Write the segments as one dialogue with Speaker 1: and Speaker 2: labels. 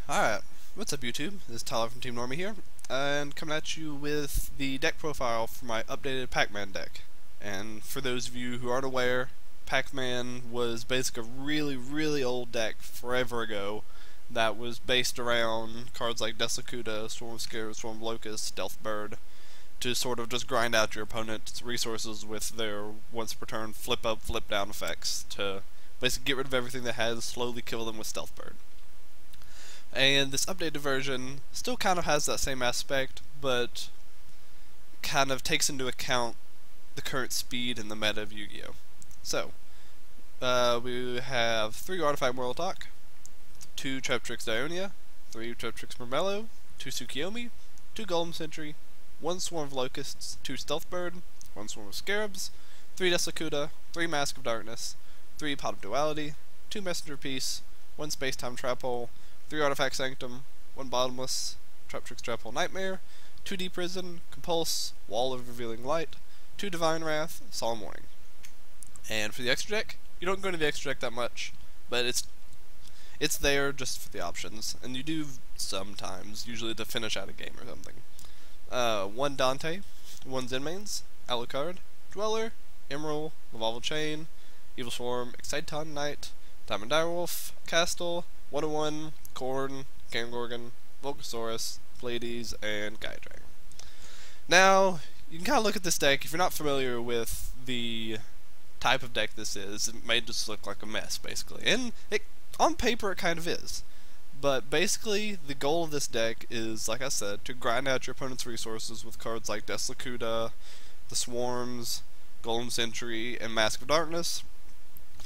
Speaker 1: Alright, what's up YouTube? This is Tyler from Team Normie here, and coming at you with the deck profile for my updated PACMAN deck. And for those of you who aren't aware, PACMAN was basically a really old deck forever ago that was based around cards like Desiccuda, Swarm of Scares, Swarm of Locusts, Stealth Bird, to sort of just grind out your opponent's resources with their once per turn flip up, flip down effects to basically get rid of everything that has, slowly kill them with Stealth Bird. And this updated version still kind of has that same aspect, but kind of takes into account the current speed and the meta of Yu-Gi-Oh! So, we have 3 Artifact Mortal, 2 Traptrix Dionia, 3 Traptrix Mermello, 2 Tsukiyomi, 2 Golem Sentry, 1 Swarm of Locusts, 2 Stealth Bird, 1 Swarm of Scarabs, 3 Desiccuda, 3 Mask of Darkness, 3 Pot of Duality, 2 Messenger Piece, 1 Space-Time Trap Hole, 3 Artifact Sanctum, 1 Bottomless, Traptrix Trap Hole Nightmare, 2 Deep Prison, Compulse, Wall of Revealing Light, 2 Divine Wrath, Solemn Warning. And for the extra deck, you don't go into the extra deck that much, but it's there just for the options, and you do sometimes, usually to finish out a game or something. 1 Dante, 1 Zenmaines, Alucard, Dweller, Emerald, Revolver Chain, Evil Swarm, Exciton Knight, Diamond Direwolf, Castle, 101, Korn, Kangorgan, Volcasaurus, Pleiades, and Gaia Dragon. Now, you can kind of look at this deck. If you're not familiar with the type of deck this is, it may just look like a mess, basically. And on paper, it kind of is. But basically, the goal of this deck is, like I said, to grind out your opponent's resources with cards like Desiccuda, the Swarms, Golem Sentry, and Mask of Darkness,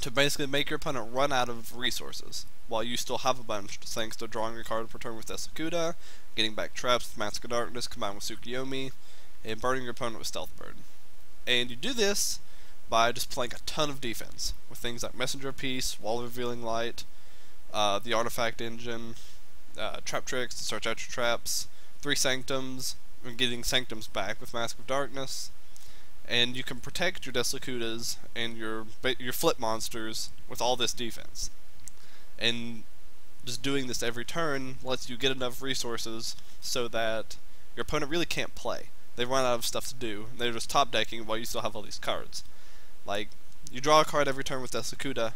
Speaker 1: to basically make your opponent run out of resources, while you still have a bunch, thanks to drawing your card per turn with Desiccuda, getting back traps with Mask of Darkness combined with Tsukiyomi, and burning your opponent with Stealth Bird. And you do this by just playing a ton of defense, with things like Messenger Piece, Wall of Revealing Light, the Artifact Engine, Traptrix to search out your traps, 3 Sanctums, and getting Sanctums back with Mask of Darkness. And you can protect your Desiccudas and your flip monsters with all this defense. And just doing this every turn lets you get enough resources so that your opponent really can't play. They run out of stuff to do. They're just top decking while you still have all these cards. Like, you draw a card every turn with Desiccuda,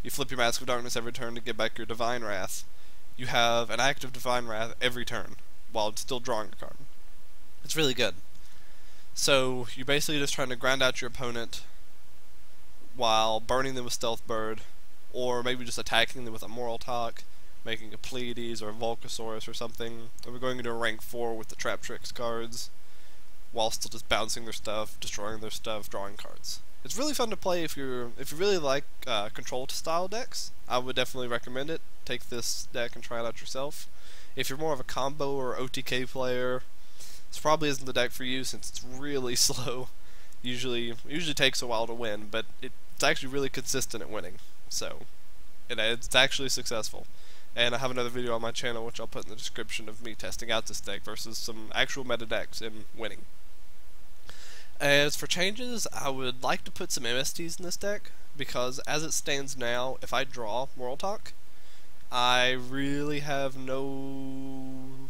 Speaker 1: you flip your Mask of Darkness every turn to get back your Divine Wrath. You have an active Divine Wrath every turn while still drawing a card. It's really good. So, you're basically just trying to grind out your opponent while burning them with Stealth Bird, or maybe just attacking them with a Moral Talk, making a Pleiades or a Volcasaurus or something. And we're going into a rank 4 with the Traptrix cards, while still just bouncing their stuff, destroying their stuff, drawing cards. It's really fun to play if you really like control style decks. I would definitely recommend it. Take this deck and try it out yourself. If you're more of a combo or OTK player, this probably isn't the deck for you since it's really slow. It usually takes a while to win, but it's actually really consistent at winning. So, it's actually successful. And I have another video on my channel which I'll put in the description of me testing out this deck versus some actual meta decks and winning. As for changes, I would like to put some MSTs in this deck, because as it stands now, if I draw Moral Talk, I really have no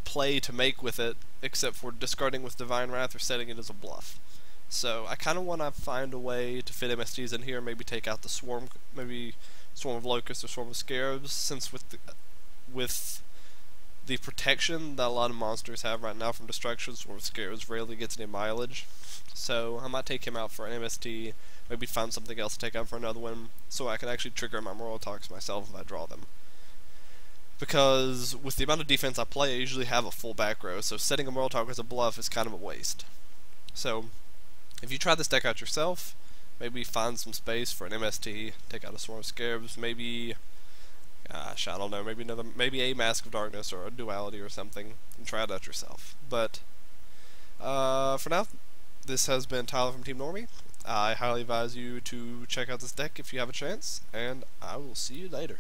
Speaker 1: play to make with it except for discarding with Divine Wrath or setting it as a bluff. So I kind of want to find a way to fit MSTs in here, maybe take out the Swarm, maybe Swarm of Locusts or Swarm of Scarabs, since with the protection that a lot of monsters have right now from destruction, Swarm of Scarabs rarely gets any mileage. So I might take him out for an MST, maybe find something else to take out for another one, so I can actually trigger my Moral Talks myself if I draw them. Because with the amount of defense I play, I usually have a full back row, so setting a Moral Talk as a bluff is kind of a waste. So, if you try this deck out yourself, maybe find some space for an MST, take out a Swarm of Scarabs, maybe, gosh, I don't know, maybe a Mask of Darkness or a Duality or something, and try it out yourself. But, for now, this has been Tyler from Team Normie. I highly advise you to check out this deck if you have a chance, and I will see you later.